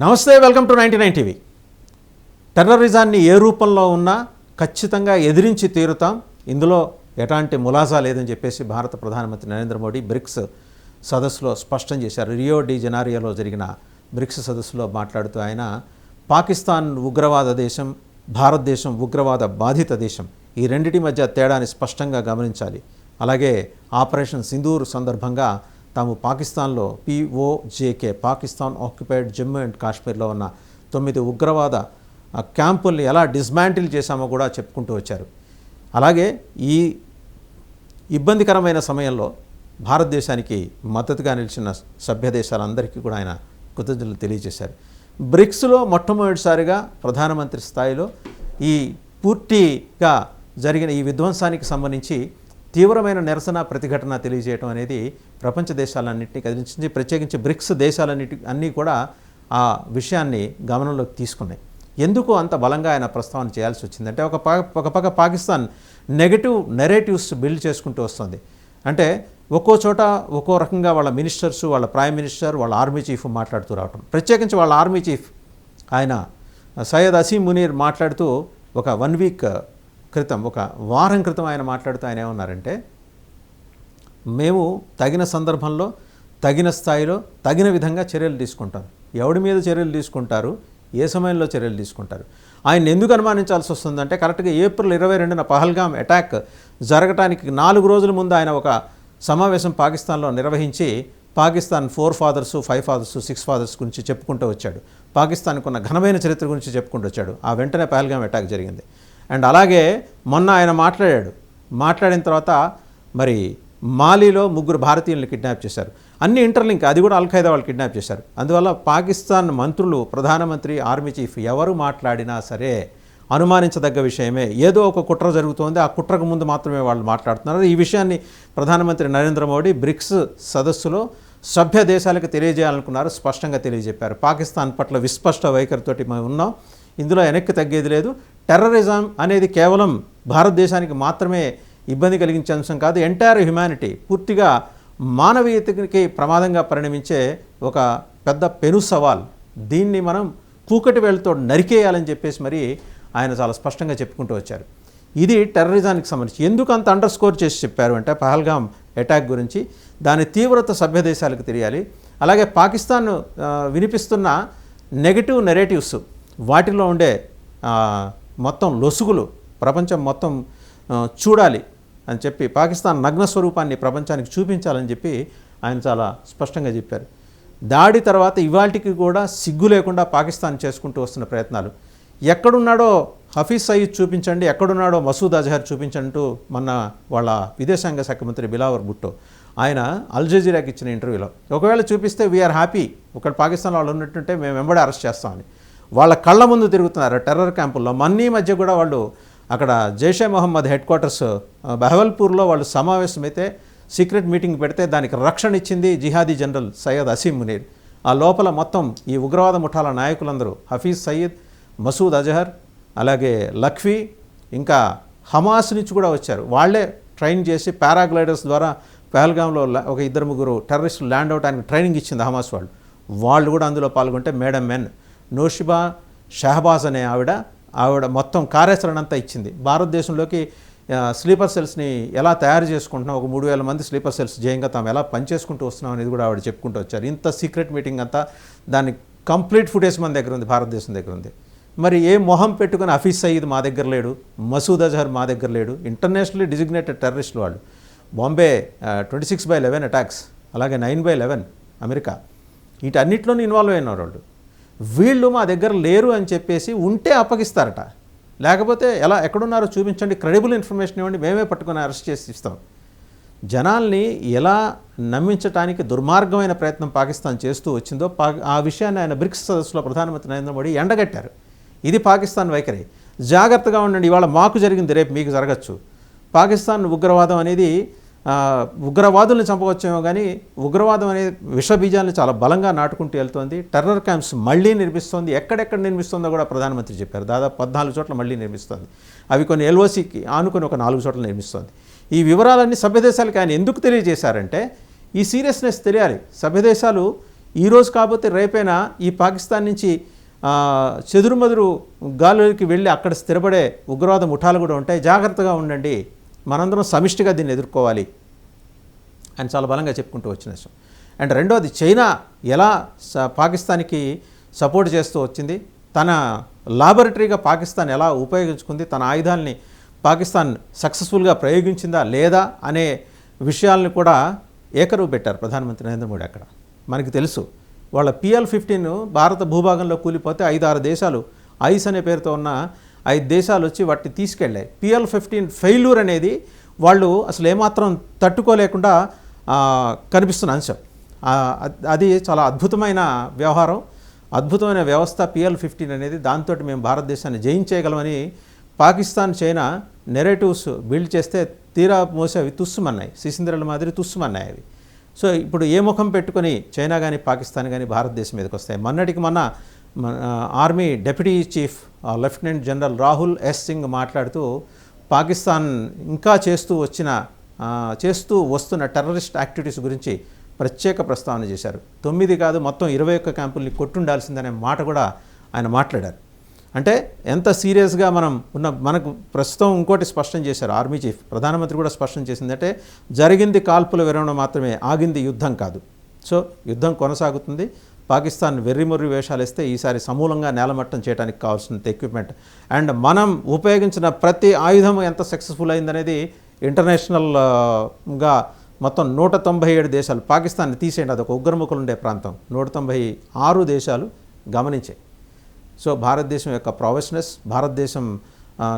నమస్తే, welcome to 99 TV. టెర్రరిజాన్ని ఏ రూపంలో ఉన్నా ఖచ్చితంగా ఎదిరించి తీరుతాం, ఇందులో ఎలాంటి ములాజా లేదని చెప్పేసి భారత ప్రధానమంత్రి నరేంద్ర మోడీ బ్రిక్స్ సదస్సులో స్పష్టం చేశారు. రియో డి జెనీరోలో జరిగిన బ్రిక్స్ సదస్సులో మాట్లాడుతూ ఆయన పాకిస్తాన్ ఉగ్రవాద దేశం, భారతదేశం ఉగ్రవాద బాధిత దేశం, ఈ రెండిటి మధ్య తేడాని స్పష్టంగా గమనించాలి. అలాగే ఆపరేషన్ సింధూర్ సందర్భంగా తాము పాకిస్తాన్లో POJK Pakistan occupied Jammu and కాశ్మీర్లో ఉన్న 9 ఉగ్రవాద క్యాంపుల్ని ఎలా డిస్మాంటిల్ చేశామో కూడా చెప్పుకుంటూ వచ్చారు. అలాగే ఈ ఇబ్బందికరమైన సమయంలో భారతదేశానికి మద్దతుగా నిలిచిన సభ్య దేశాలందరికీ కూడా ఆయన కృతజ్ఞతలు తెలియజేశారు. బ్రిక్స్లో మొట్టమొదటిసారిగా ప్రధానమంత్రి స్థాయిలో ఈ పూర్తిగా జరిగిన ఈ విధ్వంసానికి సంబంధించి తీవ్రమైన నిరసన ప్రతిఘటన తెలియజేయడం అనేది ప్రపంచ దేశాలన్నింటినీ కదిలించింది. ప్రత్యేకించి బ్రిక్స్ అన్నీ కూడా ఆ విషయాన్ని గమనంలోకి తీసుకున్నాయి. ఎందుకు అంత బలంగా ఆయన ప్రస్తావన చేయాల్సి వచ్చిందంటే ఒక పక్క పాకిస్తాన్ నెగటివ్ నెరేటివ్స్ బిల్డ్ చేసుకుంటూ వస్తుంది. అంటే ఒక్కో చోట ఒక్కో రకంగా వాళ్ళ మినిస్టర్స్, వాళ్ళ ప్రైమ్ మినిస్టర్, వాళ్ళ ఆర్మీ చీఫ్ మాట్లాడుతూ రావటం. ప్రత్యేకించి వాళ్ళ ఆర్మీ చీఫ్ ఆయన సయ్యద్ అసీం మునీర్ మాట్లాడుతూ ఒక 1 వీక్ క్రితం, ఒక వారం క్రితం ఆయన మాట్లాడుతూ ఆయన ఏమన్నారంటే, మేము తగిన సందర్భంలో, తగిన స్థాయిలో, తగిన విధంగా చర్యలు తీసుకుంటాం. ఎవడి మీద చర్యలు తీసుకుంటారు, ఏ సమయంలో చర్యలు తీసుకుంటారు, ఆయన ఎందుకు అనుమానించాల్సి వస్తుందంటే, కరెక్ట్గా ఏప్రిల్ 22న పహల్గామ్ అటాక్ జరగటానికి 4 రోజుల ముందు ఆయన ఒక సమావేశం పాకిస్తాన్లో నిర్వహించి పాకిస్తాన్ 4 ఫాదర్స్, 5 ఫాదర్స్, 6 ఫాదర్స్ గురించి చెప్పుకుంటూ వచ్చాడు. పాకిస్తాన్కు ఉన్న ఘనమైన చరిత్ర గురించి చెప్పుకుంటూ వచ్చాడు. ఆ వెంటనే పహల్గామ్ అటాక్ జరిగింది. అండ్ అలాగే మొన్న ఆయన మాట్లాడిన తర్వాత మరి మాలీలో 3 భారతీయులను కిడ్నాప్ చేశారు. అన్ని ఇంటర్లింక్, అది కూడా అల్-ఖైదా వాళ్ళు కిడ్నాప్ చేశారు. అందువల్ల పాకిస్తాన్ మంత్రులు, ప్రధానమంత్రి, ఆర్మీ చీఫ్ ఎవరు మాట్లాడినా సరే అనుమానించదగ్గ విషయమే. ఏదో ఒక కుట్ర జరుగుతోంది, ఆ కుట్రకు ముందు మాత్రమే వాళ్ళు మాట్లాడుతున్నారు. ఈ విషయాన్ని ప్రధానమంత్రి నరేంద్ర మోడీ బ్రిక్స్ సదస్సులో సభ్య దేశాలకు తెలియజేయాలనుకున్నారు. స్పష్టంగా తెలియజెప్పారు. పాకిస్తాన్ పట్ల విస్పష్ట వైఖరితోటి మేము ఉన్నాం, ఇందులో వెనక్కి తగ్గేది లేదు. టెర్రరిజం అనేది కేవలం భారతదేశానికి మాత్రమే ఇబ్బంది కలిగించే అంశం కాదు, ఎంటైర్ హ్యుమానిటీ, పూర్తిగా మానవీయతకి ప్రమాదంగా పరిణమించే ఒక పెద్ద పెను సవాల్. దీన్ని మనం కూకటి వేళ్ళతో నరికేయాలని చెప్పేసి మరి ఆయన చాలా స్పష్టంగా చెప్పుకుంటూ వచ్చారు. ఇది టెర్రరిజానికి సంబంధించి ఎందుకు అంత అండర్స్కోర్ చేసి చెప్పారు అంటే, పహల్గామ్ అటాక్ గురించి, దాని తీవ్రత సభ్య దేశాలకు తెలియాలి. అలాగే పాకిస్తాన్ వినిపిస్తున్న నెగటివ్ నెరేటివ్స్, వాటిలో ఉండే మొత్తం లొసుగులు ప్రపంచం మొత్తం చూడాలి అని చెప్పి, పాకిస్తాన్ నగ్న స్వరూపాన్ని ప్రపంచానికి చూపించాలని చెప్పి ఆయన చాలా స్పష్టంగా చెప్పారు. దాడి తర్వాత ఇవాళకి కూడా సిగ్గు లేకుండా పాకిస్తాన్ చేసుకుంటూ వస్తున్న ప్రయత్నాలు, ఎక్కడున్నాడో హఫీజ్ సయీద్ చూపించండి, ఎక్కడున్నాడో మసూద్ అజహర్ చూపించంటూ మొన్న వాళ్ళ విదేశాంగ శాఖ మంత్రి బిలావర్ భుట్టో ఆయన అల్ జజీరాకి ఇచ్చిన ఇంటర్వ్యూలో, ఒకవేళ చూపిస్తే వీఆర్ హ్యాపీ, ఒకవేళ పాకిస్తాన్లో వాళ్ళు ఉన్నట్టుంటే మేము వెంబడే అరెస్ట్ చేస్తామని వాళ్ళ కళ్ళ ముందు తిరుగుతున్నారు టెర్రర్ క్యాంపుల్లో. మన్నీ మధ్య కూడా వాళ్ళు అక్కడ జైషే మొహమ్మద్ హెడ్ క్వార్టర్స్ బహవల్పూర్లో వాళ్ళు సమావేశమైతే సీక్రెట్ మీటింగ్ పెడితే దానికి రక్షణ ఇచ్చింది జిహాదీ జనరల్ సయ్యద్ అసీం మునీర్. ఆ లోపల మొత్తం ఈ ఉగ్రవాద ముఠాల నాయకులందరూ హఫీజ్ సయీద్, మసూద్ అజహర్, అలాగే లఖ్వీ, ఇంకా హమాస్ నుంచి కూడా వచ్చారు. వాళ్లే ట్రైన్ చేసి పారాగ్లైడర్స్ ద్వారా పహల్గామ్లో ఒక 2-3 టెర్రరిస్టులు ల్యాండ్ అవడానికి ట్రైనింగ్ ఇచ్చింది హమాస్ వాళ్ళు కూడా అందులో పాల్గొంటే మేడం మెన్ నోషిబా షహబాజ్ అనే ఆవిడ మొత్తం కార్యాచరణ అంతా ఇచ్చింది. భారతదేశంలోకి స్లీపర్ సెల్స్ని ఎలా తయారు చేసుకుంటున్నాం, ఒక 3000 మంది స్లీపర్ సెల్స్ జయంగా తాము ఎలా పనిచేసుకుంటూ వస్తున్నాం అనేది కూడా ఆవిడ చెప్పుకుంటూ వచ్చారు. ఇంత సీక్రెట్ మీటింగ్ అంతా, దాని కంప్లీట్ ఫుటేజ్ మన దగ్గర ఉంది, భారతదేశం దగ్గర ఉంది. మరి ఏ మొహం పెట్టుకుని హఫీజ్ సయీద్ మా దగ్గర లేడు, మసూద్ అజహర్ మా దగ్గర లేడు, ఇంటర్నేషనల్లీ డిజిగ్నేటెడ్ టెర్రరిస్టులు వాళ్ళు. బాంబే 26/11 అటాక్స్, అలాగే 9/11 అమెరికా, వీటన్నిటిలోనూ ఇన్వాల్వ్ అయినారు వాళ్ళు. వీళ్ళు మా దగ్గర లేరు అని చెప్పేసి ఉంటే అప్పగిస్తారట, లేకపోతే ఎక్కడున్నారో చూపించండి, క్రెడిబుల్ ఇన్ఫర్మేషన్ ఇవ్వండి, మేమే పట్టుకొని అరెస్ట్ చేసి ఇస్తాం. జనాల్ని ఎలా నమ్మించడానికి దుర్మార్గమైన ప్రయత్నం పాకిస్తాన్ చేస్తూ వచ్చిందో ఆ విషయాన్ని ఆయన బ్రిక్స్ సదస్సులో ప్రధానమంత్రి నరేంద్ర మోడీ ఎండగట్టారు. ఇది పాకిస్తాన్ వైఖరి, జాగ్రత్తగా ఉండండి, ఇవాళ మాకు జరిగింది రేపు మీకు జరగచ్చు. పాకిస్తాన్ ఉగ్రవాదం అనేది ఉగ్రవాదుల్ని చంపవచ్చేమో కానీ ఉగ్రవాదం అనే విషబీజాలను చాలా బలంగా నాటుకుంటూ వెళ్తోంది. టెర్రర్ క్యాంప్స్ మళ్ళీ నిర్మిస్తోంది. ఎక్కడెక్కడ నిర్మిస్తుందో కూడా ప్రధానమంత్రి చెప్పారు. దాదాపు 14 చోట్ల మళ్ళీ నిర్మిస్తోంది. అవి కొన్ని LOCకి ఆనుకొని ఒక 4 చోట్ల నిర్మిస్తోంది. ఈ వివరాలన్నీ సభ్యదేశాలకు ఆయన ఎందుకు తెలియజేశారంటే, ఈ సీరియస్నెస్ తెలియాలి. సభ్యదేశాలు ఈరోజు కాకపోతే రేపైనా ఈ పాకిస్తాన్ నుంచి చెదురుమదురు గాలులకి వెళ్ళి అక్కడ స్థిరపడే ఉగ్రవాద ముఠాలు కూడా ఉంటాయి, జాగ్రత్తగా ఉండండి, మనందరం సమిష్టిగా దీన్ని ఎదుర్కోవాలి అని చాలా బలంగా చెప్పుకుంటూ వచ్చిన విషయం. అండ్ రెండోది, చైనా ఎలా పాకిస్తాన్కి సపోర్ట్ చేస్తూ వచ్చింది, తన లాబొరేటరీగా పాకిస్తాన్ ఎలా ఉపయోగించుకుంది, తన ఆయుధాలని పాకిస్తాన్ సక్సెస్ఫుల్గా ప్రయోగించిందా లేదా అనే విషయాలను కూడా ఏకరువు పెట్టారు ప్రధానమంత్రి నరేంద్ర మోడీ. అక్కడ మనకి తెలుసు, వాళ్ళ PL-15 భారత భూభాగంలో కూలిపోతే 5-6 దేశాలు, ఐస్ అనే పేరుతో ఉన్న 5 దేశాలు వచ్చి వాటిని తీసుకెళ్ళాయి. PL-15 ఫెయిల్యూర్ అనేది వాళ్ళు అసలు ఏమాత్రం తట్టుకోలేకుండా కనిపిస్తున్న అంశం. అది చాలా అద్భుతమైన వ్యవహారం, అద్భుతమైన వ్యవస్థ PL-15 అనేది. దాంతో మేము భారతదేశాన్ని జయించేయగలమని పాకిస్తాన్, చైనా నెరేటివ్స్ బిల్డ్ చేస్తే తీరా మోసే అవి తుస్సుమన్నాయి, సిసింద్రల మాదిరి తుస్సుమన్నాయి అవి. సో ఇప్పుడు ఏ ముఖం పెట్టుకొని చైనా కానీ పాకిస్తాన్ కానీ భారతదేశం మీదకి వస్తాయి? మొన్నటికి మొన్న army deputy chief lieutenant general Rahul S Singh మాట్లాడుతూ పాకిస్తాన్ ఇంకా చేస్తూ వస్తున్న టెర్రరిస్ట్ యాక్టివిటీస్ గురించి ప్రత్యేక ప్రస్తావన చేశారు. 9 కాదు మొత్తం 21 క్యాంపుల్ని కొట్టుండాల్సిందనే మాట కూడా ఆయన మాట్లాడారు. అంటే ఎంత సీరియస్గా మనకు ప్రస్తుతం ఇంకోటి స్పష్టం చేశారు ఆర్మీ చీఫ్, ప్రధానమంత్రి కూడా స్పష్టం చేసిందంటే జరిగింది కాల్పుల విరమణ మాత్రమే, ఆగింది యుద్ధం కాదు. సో యుద్ధం కొనసాగుతుంది. పాకిస్తాన్ వెర్రిమొర్రి వేషాలు ఇస్తే ఈసారి సమూలంగా నేలమట్టం చేయడానికి కావాల్సినంత ఎక్విప్మెంట్ అండ్ మనం ఉపయోగించిన ప్రతి ఆయుధం ఎంత సక్సెస్ఫుల్ అయిందనేది ఇంటర్నేషనల్గా మొత్తం 197 దేశాలు, పాకిస్తాన్ని తీసేయండి, అదొక ఉగ్రముఖులు ఉండే ప్రాంతం, 196 దేశాలు గమనించాయి. సో భారతదేశం యొక్క ప్రొఫెషనల్స్, భారతదేశం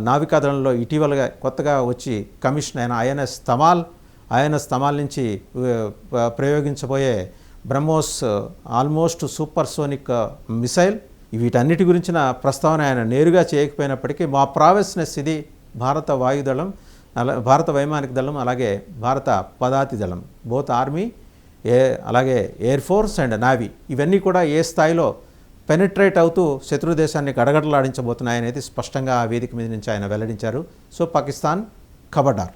నావికాదళంలో ఇటీవలగా కొత్తగా వచ్చి కమిషన్ అయిన ఐఎన్ఎస్ తమాల్ నుంచి ప్రయోగించబోయే బ్రహ్మోస్ ఆల్మోస్ట్ సూపర్సోనిక్ మిసైల్, వీటన్నిటి గురించిన ప్రస్తావన ఆయన నేరుగా చేయకపోయినప్పటికీ మా ప్రావెస్నెస్ ఇది, భారత వాయుదళం, భారత వైమానిక దళం, అలాగే భారత పదాతి దళం, బోత్ ఆర్మీ అలాగే ఎయిర్ ఫోర్స్ అండ్ నావీ, ఇవన్నీ కూడా ఏ స్థాయిలో పెనిట్రేట్ అవుతూ శత్రు దేశాన్ని గడగడలాడించబోతున్నాయనేది స్పష్టంగా ఆ వేదిక మీద నుంచి ఆయన వెల్లడించారు. సో పాకిస్తాన్ ఖబర్దార్.